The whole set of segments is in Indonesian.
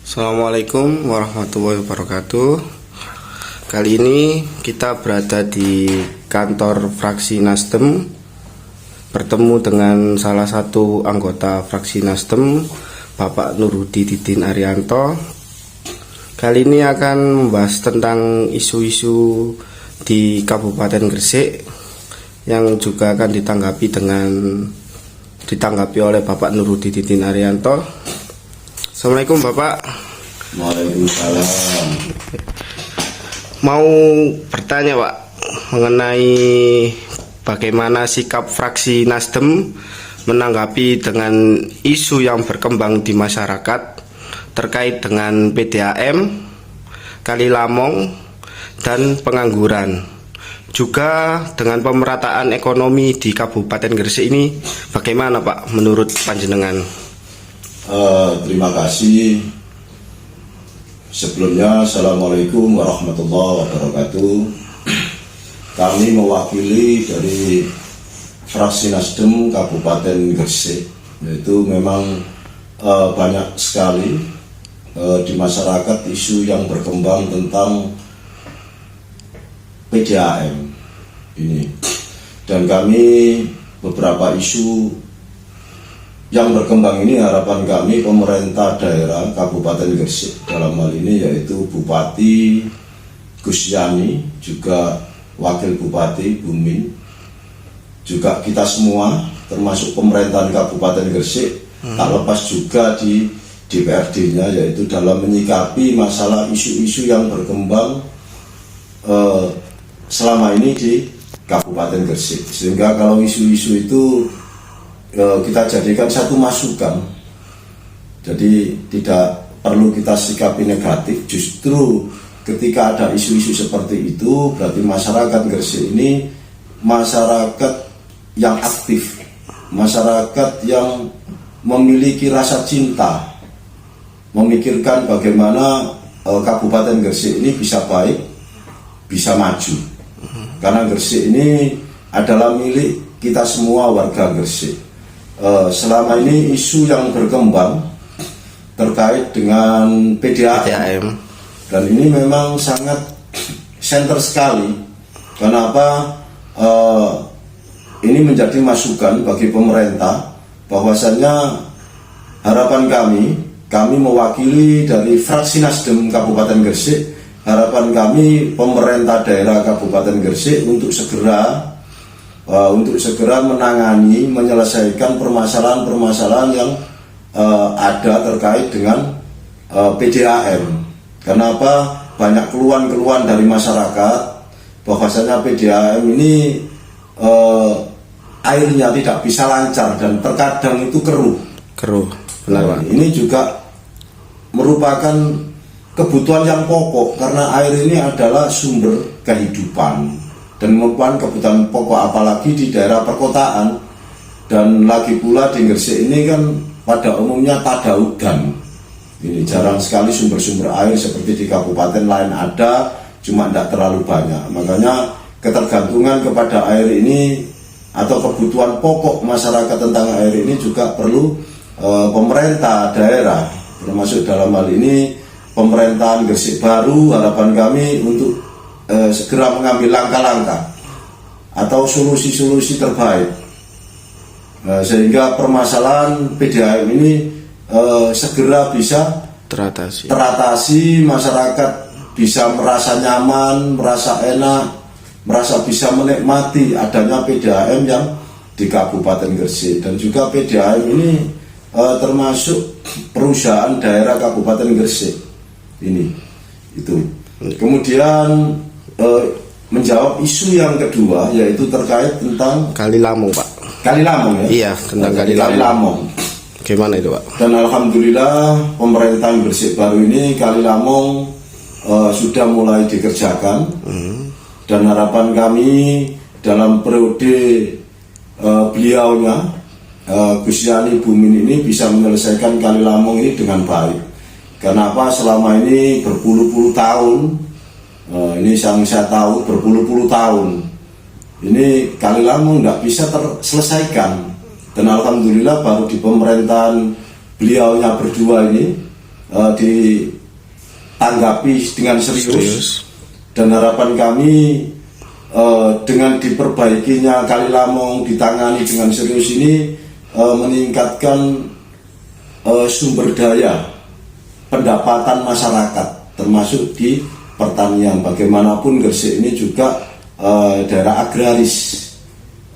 Assalamualaikum warahmatullahi wabarakatuh. Kali ini kita berada di kantor fraksi Nasdem, bertemu dengan salah satu anggota fraksi Nasdem, Bapak Nurudi Didin Arianto. Kali ini akan membahas tentang isu-isu di Kabupaten Gresik yang juga akan ditanggapi oleh Bapak Nurudi Didin Arianto. Assalamualaikum Bapak. Waalaikumsalam. Mau bertanya Pak mengenai bagaimana sikap fraksi Nasdem menanggapi dengan isu yang berkembang di masyarakat terkait dengan PDAM, Kalilamong, dan pengangguran. Juga dengan pemerataan ekonomi di Kabupaten Gresik ini bagaimana Pak menurut panjenengan? Terima kasih. Sebelumnya, Assalamualaikum warahmatullahi wabarakatuh. Kami mewakili dari fraksi Nasdem Kabupaten Gresik, yaitu memang banyak sekali di masyarakat isu yang berkembang tentang PDAM ini, dan kami beberapa isu yang berkembang ini, harapan kami pemerintah daerah Kabupaten Gresik dalam hal ini yaitu Bupati Gus Yani, juga Wakil Bupati Bumin, juga kita semua termasuk pemerintahan Kabupaten Gresik, tak lepas juga di DPRD-nya, yaitu dalam menyikapi masalah isu-isu yang berkembang selama ini di Kabupaten Gresik. Sehingga kalau isu-isu itu kita jadikan satu masukan, jadi tidak perlu kita sikapi negatif. Justru ketika ada isu-isu seperti itu, berarti masyarakat Gresik ini masyarakat yang aktif, masyarakat yang memiliki rasa cinta, memikirkan bagaimana Kabupaten Gresik ini bisa baik, bisa maju. Karena Gresik ini adalah milik kita semua warga Gresik. Selama ini isu yang berkembang terkait dengan PDAM, dan ini memang sangat senter sekali. Kenapa? Ini menjadi masukan bagi pemerintah, bahwasannya harapan kami mewakili dari fraksi Nasdem Kabupaten Gresik, harapan kami pemerintah daerah Kabupaten Gresik untuk segera menangani, menyelesaikan permasalahan-permasalahan yang ada terkait dengan PDAM. Kenapa? Banyak keluhan-keluhan dari masyarakat bahwasanya PDAM ini airnya tidak bisa lancar dan terkadang itu keruh. Benar Pak. Ini juga merupakan kebutuhan yang pokok, karena air ini adalah sumber kehidupan dan merupakan kebutuhan pokok, apalagi di daerah perkotaan. Dan lagi pula di Gresik ini kan pada umumnya tada udan. Ini jarang sekali sumber-sumber air seperti di kabupaten lain ada, cuma tidak terlalu banyak. Makanya ketergantungan kepada air ini atau kebutuhan pokok masyarakat tentang air ini juga perlu pemerintah daerah, termasuk dalam hal ini pemerintahan Gresik baru, harapan kami untuk segera mengambil langkah-langkah atau solusi-solusi terbaik, sehingga permasalahan PDAM ini segera bisa teratasi, masyarakat bisa merasa nyaman, merasa enak, merasa bisa menikmati adanya PDAM yang di Kabupaten Gresik. Dan juga PDAM ini termasuk perusahaan daerah Kabupaten Gresik ini. Itu kemudian menjawab isu yang kedua, yaitu terkait tentang Kalilamong Pak. Kalilamong ya? Iya, tentang Kalilamong. Gimana itu Pak? Dan alhamdulillah pemerintahan Gresik baru ini Kalilamong sudah mulai dikerjakan. Dan harapan kami dalam periode beliaunya Gus Yani Bumin ini bisa menyelesaikan Kalilamong ini dengan baik. Kenapa? Selama ini berpuluh-puluh tahun, ini yang saya tahu berpuluh-puluh tahun ini Kalilamong nggak bisa terselesaikan. Dan alhamdulillah baru di pemerintahan beliaunya berdua ini ditanggapi dengan serius. Serius. Dan harapan kami dengan diperbaikinya Kali Lamong, ditangani dengan serius ini meningkatkan sumber daya pendapatan masyarakat, termasuk di pertanian. Bagaimanapun Gresik ini juga daerah agraris,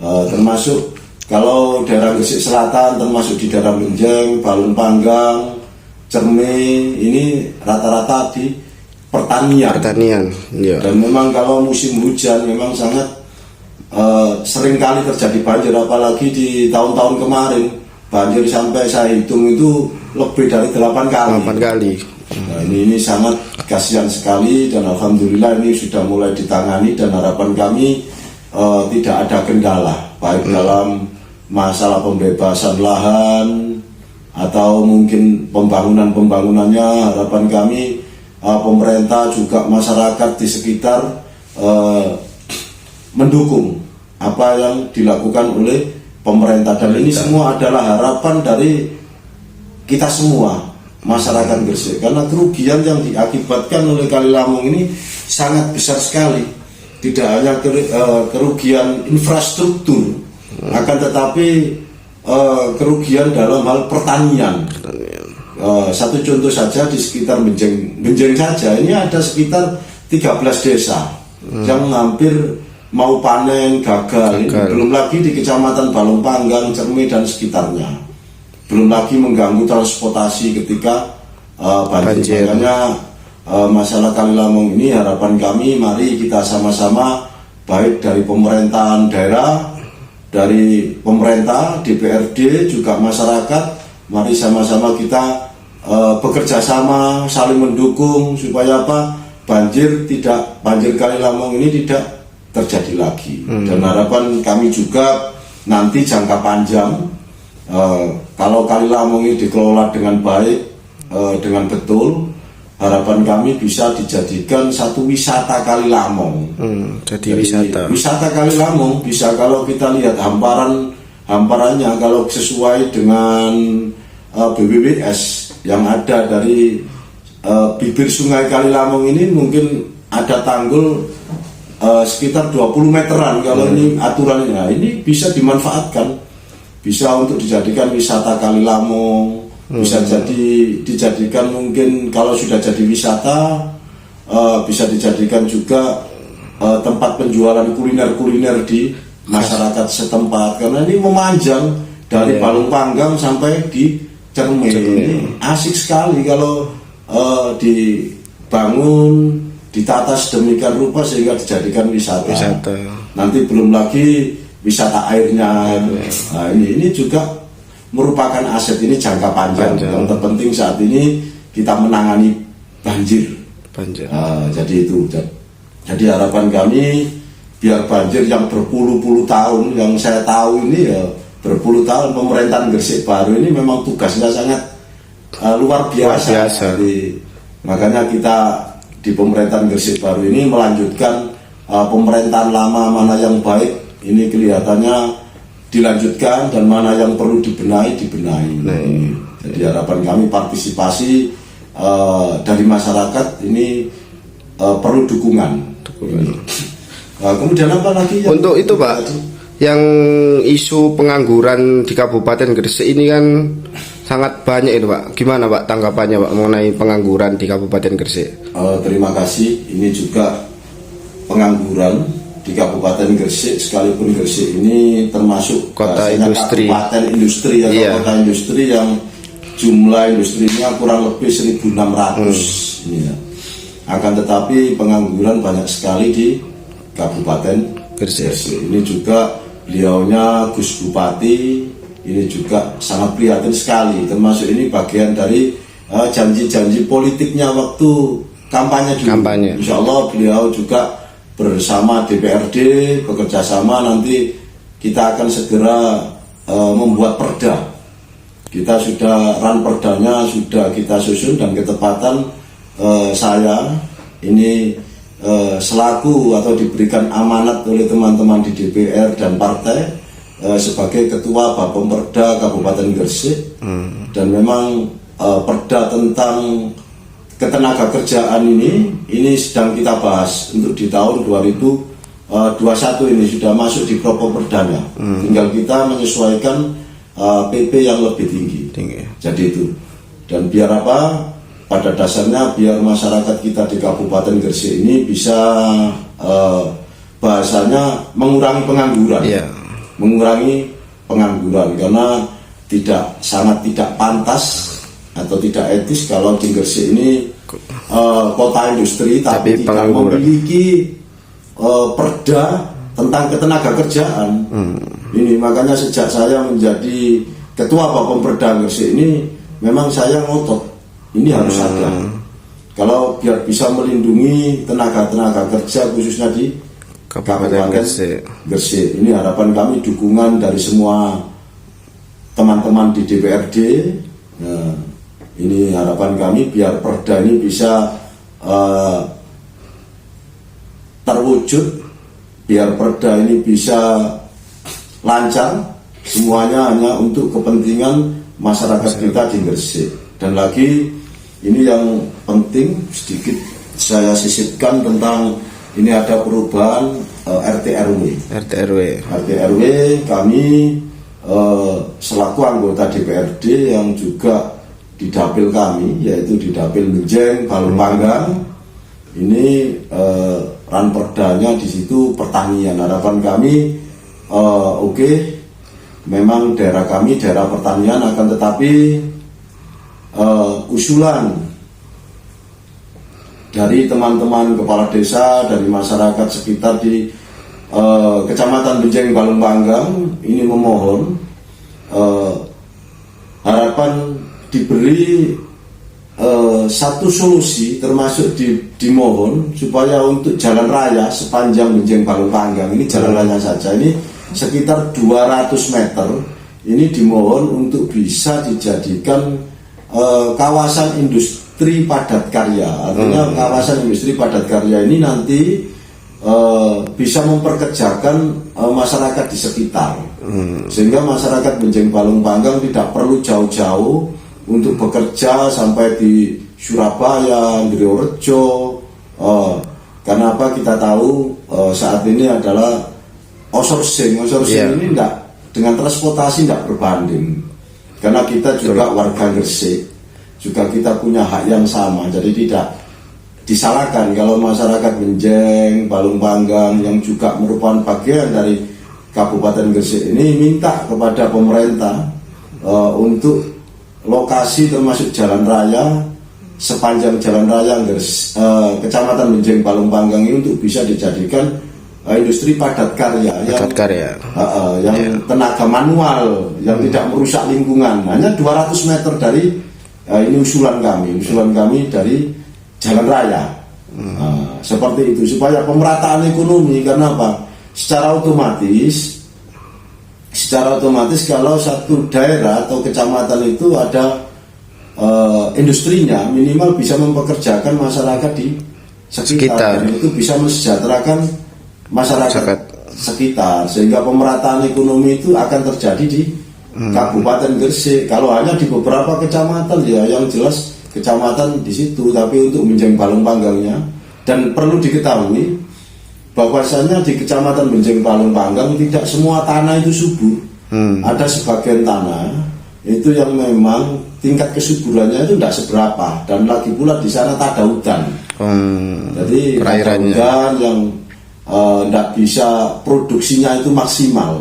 termasuk kalau daerah Gresik Selatan termasuk di daerah Menjeng, Balun Panggang, Cerme, ini rata-rata di pertanian. Ya. Dan memang kalau musim hujan memang sangat sering kali terjadi banjir, apalagi di tahun-tahun kemarin banjir sampai saya hitung itu lebih dari 8 kali. 8 kali. Nah, ini sangat kasihan sekali, dan alhamdulillah ini sudah mulai ditangani, dan harapan kami tidak ada kendala baik dalam masalah pembebasan lahan atau mungkin pembangunannya. Harapan kami pemerintah juga masyarakat di sekitar mendukung apa yang dilakukan oleh pemerintah, dan ini semua adalah harapan dari kita semua masyarakat Gresik, karena kerugian yang diakibatkan oleh Kali Lamong ini sangat besar sekali. Tidak hanya kerugian infrastruktur, akan tetapi kerugian dalam hal pertanian. Satu contoh saja, di sekitar Benjeng saja ini ada sekitar 13 desa yang hampir mau panen gagal. Belum lagi di Kecamatan Balong Panggang, Cerme dan sekitarnya. Belum lagi mengganggu transportasi ketika banjir. Makanya masalah Kali Lamong ini harapan kami, mari kita sama-sama, baik dari pemerintahan daerah, dari pemerintah, DPRD, juga masyarakat, mari sama-sama kita bekerja sama, saling mendukung supaya apa, banjir Kali Lamong ini tidak terjadi lagi. Dan harapan kami juga nanti jangka panjang, kalau Kali Lamong ini dikelola dengan baik, dengan betul, harapan kami bisa dijadikan satu wisata Kali Lamong. Jadi wisata Kali Lamong bisa, kalau kita lihat hamparannya, kalau sesuai dengan BBWS yang ada dari bibir sungai Kali Lamong ini, mungkin ada tanggul sekitar 20 meteran kalau ini aturannya. Nah, ini bisa dimanfaatkan, bisa untuk dijadikan wisata Kali Lamong, bisa dijadikan mungkin kalau sudah jadi wisata, bisa dijadikan juga tempat penjualan kuliner di masyarakat setempat, karena ini memanjang dari Balong Panggang sampai di Cerme. Ini asik sekali kalau dibangun, ditata sedemikian rupa sehingga dijadikan wisata. Nanti belum lagi wisata airnya. Nah, ini juga merupakan aset, ini jangka panjang. Yang terpenting saat ini kita menangani banjir. Jadi itu. Jadi harapan kami, biar banjir yang berpuluh-puluh tahun, yang saya tahu ini ya berpuluh tahun, pemerintahan Gresik baru ini memang tugasnya sangat luar biasa. Jadi, makanya kita di pemerintahan Gresik baru ini melanjutkan pemerintahan lama, mana yang baik ini kelihatannya dilanjutkan, dan mana yang perlu dibenahi. Jadi harapan kami partisipasi dari masyarakat ini perlu dukungan. Kemudian apa lagi untuk itu Pak, yang isu pengangguran di Kabupaten Gresik ini kan sangat banyak itu Pak. Gimana Pak tanggapannya Pak mengenai pengangguran di Kabupaten Gresik? Terima kasih. Ini juga pengangguran di Kabupaten Gresik, sekalipun Gresik ini termasuk kota industri, kabupaten industri kota industri yang jumlah industrinya kurang lebih 1.600 ini ya. Akan tetapi pengangguran banyak sekali di Kabupaten Gresik. Ini juga beliaunya Gus Bupati ini juga sangat prihatin sekali, termasuk ini bagian dari janji-janji politiknya waktu kampanye dulu. Insya Allah beliau juga bersama DPRD bekerja sama, nanti kita akan segera membuat perda. Kita sudah perdanya sudah kita susun, dan ketepatan saya ini selaku atau diberikan amanat oleh teman-teman di DPR dan partai sebagai ketua Bapemperda Kabupaten Gresik. Dan memang perda tentang ketenaga kerjaan ini sedang kita bahas untuk di tahun 2021 ini sudah masuk di pokok perdanya. Tinggal kita menyesuaikan PP yang lebih tinggi. Jadi itu. Dan biar apa? Pada dasarnya biar masyarakat kita di Kabupaten Gresik ini bisa bahasanya mengurangi pengangguran. Mengurangi pengangguran karena sangat tidak pantas atau tidak etis kalau di Gresik ini kota industri tapi tidak memiliki perda tentang ketenaga kerjaan. Ini makanya sejak saya menjadi ketua Bapemperda Gresik ini memang saya ngotot ini harus ada. Kalau biar bisa melindungi tenaga kerja khususnya di Kabupaten Gresik. Ini harapan kami, dukungan dari semua teman-teman di DPRD. Nah, ini harapan kami biar perda ini bisa terwujud, biar perda ini bisa lancar, semuanya hanya untuk kepentingan masyarakat kita di Gresik. Dan lagi ini yang penting sedikit saya sisipkan tentang ini ada perubahan RT RW kami selaku anggota DPRD yang juga di dapil kami, yaitu di dapil Menjeng Balong Panggang, ini ranperdanya di situ pertanian. Harapan kami memang daerah kami daerah pertanian, akan tetapi usulan dari teman-teman kepala desa, dari masyarakat sekitar di Kecamatan Menjeng Balong Panggang ini memohon harapan diberi satu solusi, termasuk dimohon supaya untuk jalan raya sepanjang Menjeng Balong Panggang ini, jalan raya saja ini sekitar 200 meter ini dimohon untuk bisa dijadikan kawasan industri padat karya. Artinya kawasan industri padat karya ini nanti bisa memperkerjakan masyarakat di sekitar, sehingga masyarakat Menjeng Balong Panggang tidak perlu jauh-jauh untuk bekerja sampai di Surabaya, Ngriyorejo. Karena apa? Kita tahu saat ini adalah outsourcing ini enggak, dengan transportasi tidak berbanding. Karena kita juga warga Gresik, juga kita punya hak yang sama, jadi tidak disalahkan kalau masyarakat Menjeng Balong Panggang yang juga merupakan bagian dari Kabupaten Gresik ini minta kepada pemerintah untuk lokasi termasuk jalan raya sepanjang jalan raya Kecamatan Menjeng Balong Panggang ini untuk bisa dijadikan industri padat karya yang tenaga manual yang tidak merusak lingkungan. Hanya 200 meter dari ini usulan kami dari jalan raya. Seperti itu supaya pemerataan ekonomi. Karena apa? Secara otomatis kalau satu daerah atau kecamatan itu ada industrinya, minimal bisa mempekerjakan masyarakat di sekitar. Dan itu bisa mensejahterakan masyarakat sekitar, sehingga pemerataan ekonomi itu akan terjadi di Kabupaten Gresik. Kalau hanya di beberapa kecamatan ya yang jelas kecamatan di situ, tapi untuk Menjeng Balong Panggangnya. Dan perlu diketahui bahwasanya di Kecamatan Menjeng Balong Panggang tidak semua tanah itu subur. Ada sebagian tanah itu yang memang tingkat kesuburannya itu tidak seberapa, dan lagi pula di sana tak ada hutan. Jadi ada hutan yang tidak bisa produksinya itu maksimal.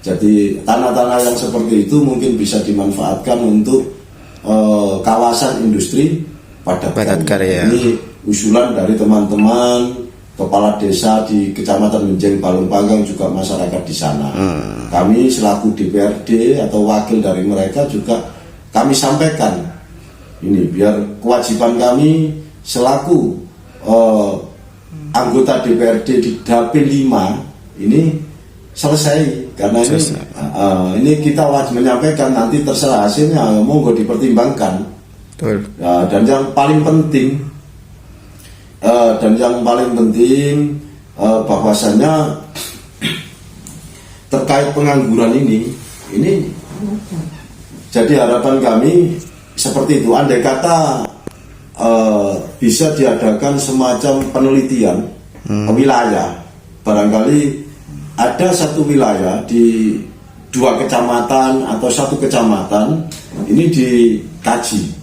Jadi tanah-tanah yang seperti itu mungkin bisa dimanfaatkan untuk kawasan industri padat karya. Ini usulan dari teman-teman kepala desa di Kecamatan Menjeng Balong Panggang, juga masyarakat di sana. Kami selaku DPRD atau wakil dari mereka juga kami sampaikan ini biar kewajiban kami selaku anggota DPRD di Dapil 5 ini selesai. Karena ini kita wajib menyampaikan, nanti terserah hasilnya, monggo dipertimbangkan. Dan yang paling penting bahwasanya terkait pengangguran ini jadi harapan kami seperti itu. Andai kata bisa diadakan semacam penelitian wilayah, barangkali ada satu wilayah di 2 kecamatan atau 1 kecamatan ini dikaji.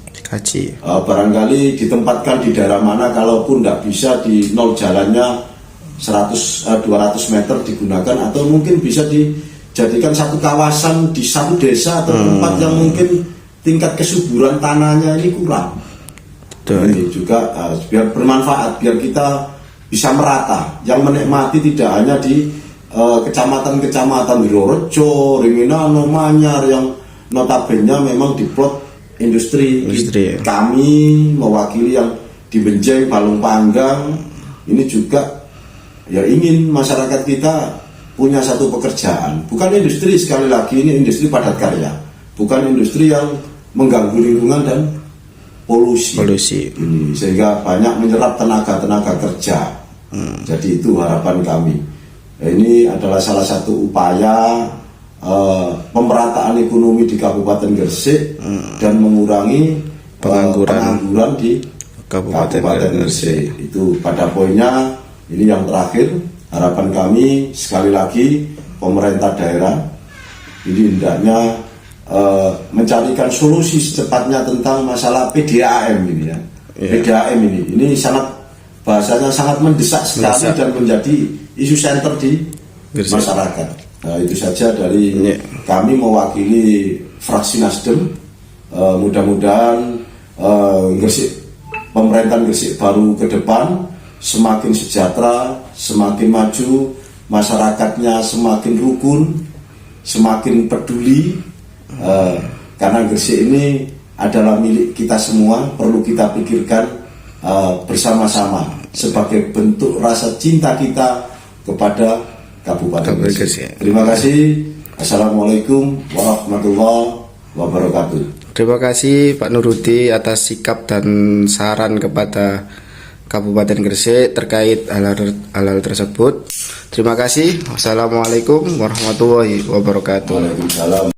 Barangkali ditempatkan di daerah mana, kalaupun tidak bisa di nol jalannya 200 meter digunakan, atau mungkin bisa dijadikan satu kawasan di satu desa atau tempat yang mungkin tingkat kesuburan tanahnya ini kurang. Ini juga biar bermanfaat, biar kita bisa merata, yang menikmati tidak hanya di kecamatan-kecamatan di Lorejo, Ringinano, Manyar yang notabene memang diplot industri. Kami mewakili yang di Benjeng, Balong Panggang, ini juga ya ingin masyarakat kita punya satu pekerjaan, bukan industri, sekali lagi ini industri padat karya, bukan industri yang mengganggu lingkungan dan polusi. Ini sehingga banyak menyerap tenaga kerja. Jadi itu harapan kami. Ini adalah salah satu upaya pemerataan ekonomi di Kabupaten Gresik dan mengurangi pengangguran di Kabupaten Gresik. Itu pada poinnya. Ini yang terakhir, harapan kami sekali lagi pemerintah daerah ini hendaknya mencarikan solusi secepatnya tentang masalah PDAM ini ya. PDAM ini sangat, bahasanya sangat mendesak sekali dan menjadi isu senter di masyarakat. Nah, itu saja dari kami mewakili fraksi Nasdem. Mudah-mudahan pemerintahan Gresik baru ke depan semakin sejahtera, semakin maju, masyarakatnya semakin rukun, semakin peduli. Karena Gresik ini adalah milik kita semua, perlu kita pikirkan bersama-sama sebagai bentuk rasa cinta kita kepada Kabupaten Gresik. Terima kasih. Assalamualaikum warahmatullahi wabarakatuh. Terima kasih Pak Nuruti atas sikap dan saran kepada Kabupaten Gresik terkait hal-hal tersebut. Terima kasih. Wassalamualaikum warahmatullahi wabarakatuh. Waalaikumsalam.